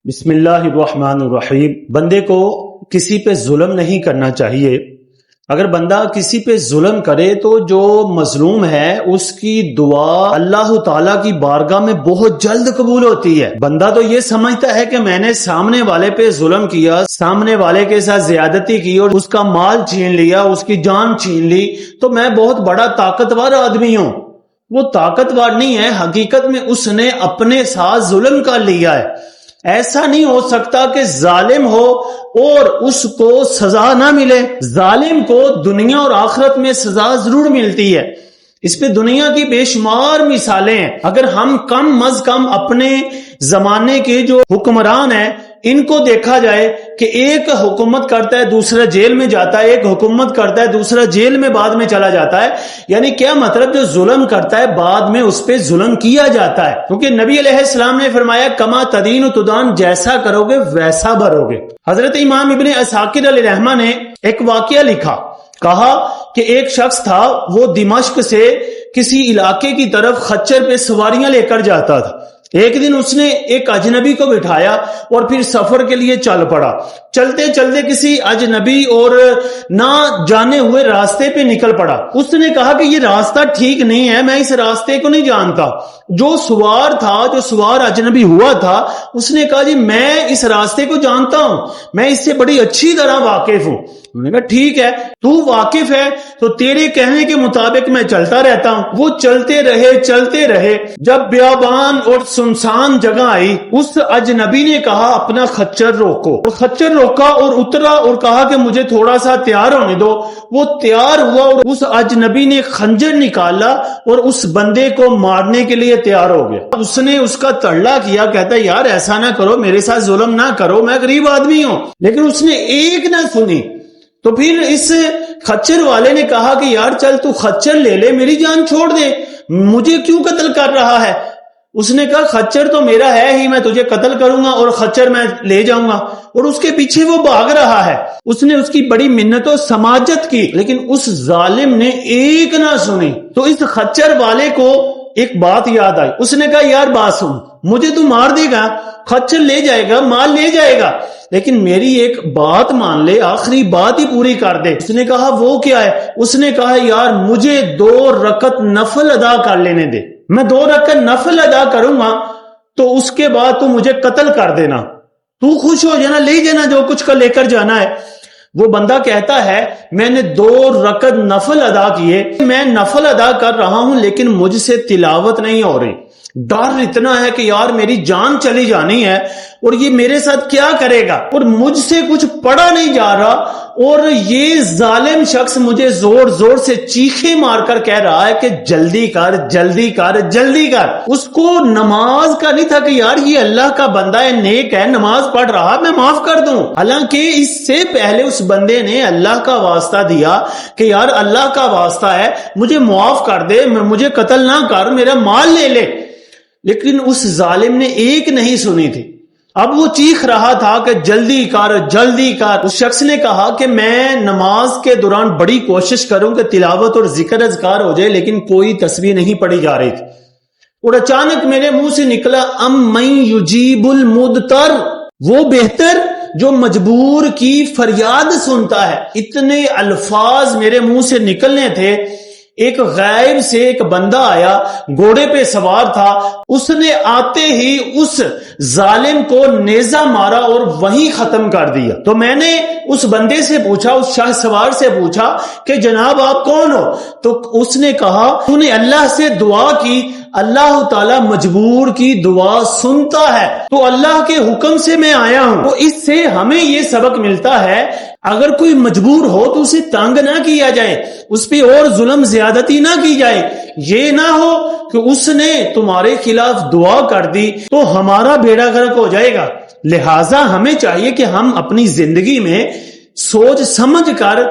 بسم اللہ الرحمن الرحیم۔ بندے کو کسی پہ ظلم نہیں کرنا چاہیے۔ اگر بندہ کسی پہ ظلم کرے تو جو مظلوم ہے اس کی دعا اللہ تعالیٰ کی بارگاہ میں بہت جلد قبول ہوتی ہے۔ بندہ تو یہ سمجھتا ہے کہ میں نے سامنے والے پہ ظلم کیا، سامنے والے کے ساتھ زیادتی کی اور اس کا مال چھین لیا، اس کی جان چھین لی، تو میں بہت بڑا طاقتور آدمی ہوں۔ وہ طاقتور نہیں ہے، حقیقت میں اس نے اپنے ساتھ ظلم کر لیا ہے۔ ایسا نہیں ہو سکتا کہ ظالم ہو اور اس کو سزا نہ ملے۔ ظالم کو دنیا اور آخرت میں سزا ضرور ملتی ہے۔ اس پہ دنیا کی بے شمار مثالیں ہیں۔ اگر ہم کم از کم اپنے زمانے کے جو حکمران ہیں ان کو دیکھا جائے کہ ایک حکومت کرتا ہے دوسرا جیل میں جاتا ہے، ایک حکومت کرتا ہے دوسرا جیل میں بعد میں چلا جاتا ہے، یعنی کیا مطلب جو ظلم کرتا ہے بعد میں اس پہ ظلم کیا جاتا ہے، کیونکہ نبی علیہ السلام نے فرمایا کما تدین تدان، جیسا کرو گے ویسا بھرو گے۔ حضرت امام ابن عساکر علیہ رحمہ نے ایک واقعہ لکھا، کہا کہ ایک شخص تھا، وہ دمشق سے کسی علاقے کی طرف خچر پہ سواریاں لے کر جاتا تھا۔ ایک دن اس نے ایک اجنبی کو بٹھایا اور پھر سفر کے لیے چل پڑا۔ چلتے چلتے کسی اجنبی اور نہ جانے ہوئے راستے پہ نکل پڑا۔ اس نے کہا کہ یہ راستہ ٹھیک نہیں ہے، میں اس راستے کو نہیں جانتا۔ جو سوار تھا، جو سوار اجنبی ہوا تھا، اس نے کہا جی میں اس راستے کو جانتا ہوں، میں اس سے بڑی اچھی طرح واقف ہوں۔ انہوں نے کہا ٹھیک ہے، تو واقف ہے تو تیرے کہنے کے مطابق میں چلتا رہتا ہوں۔ وہ چلتے رہے، جب بیابان اور سنسان جگہ آئی، اس اجنبی نے کہا اپنا خچر روکو۔ وہ خچر روکا اور اترا اور کہا کہ مجھے تھوڑا سا تیار ہونے دو۔ وہ تیار ہوا اور اس اجنبی نے خنجر نکالا اور اس بندے کو مارنے کے لیے تیار ہو گیا۔ اس نے اس کا تڑلا کیا، کہتا ہے یار ایسا نہ کرو، میرے ساتھ ظلم نہ کرو، میں غریب آدمی ہوں۔ لیکن اس نے ایک نہ سنی۔ تو پھر اس خچر والے نے کہا کہ یار چل تو خچر لے لے، میری جان چھوڑ دے، مجھے کیوں قتل کر رہا ہے؟ اس نے کہا خچر تو میرا ہے ہی، میں تجھے قتل کروں گا اور خچر میں لے جاؤں گا، اور اس کے پیچھے وہ بھاگ رہا ہے۔ اس نے اس کی بڑی منت و سماجت کی، لیکن اس ظالم نے ایک نہ سنی۔ تو اس خچر والے کو ایک بات یاد آئی، اس نے کہا یار بات سن، مجھے تو مار دے گا، خچر لے جائے گا، مال لے جائے گا، لیکن میری ایک بات مان لے، آخری بات ہی پوری کر دے۔ اس نے کہا وہ کیا ہے؟ اس نے کہا یار مجھے 2 رکعت نفل ادا کر لینے دے، میں 2 رکعت نفل ادا کروں گا تو اس کے بعد تو مجھے قتل کر دینا، تو خوش ہو جانا، لے جانا جو کچھ کا لے کر جانا ہے۔ وہ بندہ کہتا ہے میں نے 2 رکعت نفل ادا کیے، میں نفل ادا کر رہا ہوں لیکن مجھ سے تلاوت نہیں ہو رہی، ڈر اتنا ہے کہ یار میری جان چلی جانی ہے اور یہ میرے ساتھ کیا کرے گا، اور مجھ سے کچھ پڑھا نہیں جا رہا، اور یہ ظالم شخص مجھے زور زور سے چیخے مار کر کہہ رہا ہے کہ جلدی کر جلدی کر جلدی کر۔ اس کو نماز کا نہیں تھا کہ یار یہ اللہ کا بندہ ہے، نیک ہے، نماز پڑھ رہا، میں معاف کر دوں، حالانکہ اس سے پہلے اس بندے نے اللہ کا واسطہ دیا کہ یار اللہ کا واسطہ ہے، مجھے معاف کر دے، مجھے قتل نہ کر، میرا مال لے لے، لیکن اس ظالم نے ایک نہیں سنی تھی۔ اب وہ چیخ رہا تھا کہ جلدی کر جلدی کر۔ اس شخص نے کہا کہ میں نماز کے دوران بڑی کوشش کروں کہ تلاوت اور ذکر اذکار ہو جائے، لیکن کوئی تسبیح نہیں پڑھی جا رہی تھی، اور اچانک میرے منہ سے نکلا ام من یجیب المدتر، وہ بہتر جو مجبور کی فریاد سنتا ہے۔ اتنے الفاظ میرے منہ سے نکلنے تھے۔ ایک غائب سے ایک بندہ آیا، گھوڑے پہ سوار تھا، اس نے آتے ہی اس ظالم کو نیزہ مارا اور وہیں ختم کر دیا۔ تو میں نے اس بندے سے پوچھا، اس شاہ سوار سے پوچھا کہ جناب آپ کون ہو؟ تو اس نے کہا تو نے اللہ سے دعا کی، اللہ تعالیٰ مجبور کی دعا سنتا ہے، تو اللہ کے حکم سے میں آیا ہوں۔ تو اس سے ہمیں یہ سبق ملتا ہے اگر کوئی مجبور ہو تو اسے تنگ نہ کیا جائے، اس پہ اور ظلم زیادتی نہ کی جائے، یہ نہ ہو کہ اس نے تمہارے خلاف دعا کر دی تو ہمارا بیڑا غرق ہو جائے گا۔ لہٰذا ہمیں چاہیے کہ ہم اپنی زندگی میں سوچ سمجھ کر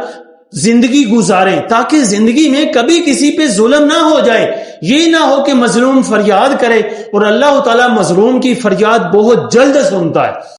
زندگی گزاریں تاکہ زندگی میں کبھی کسی پہ ظلم نہ ہو جائے۔ یہ نہ ہو کہ مظلوم فریاد کرے اور اللہ تعالیٰ مظلوم کی فریاد بہت جلد سنتا ہے۔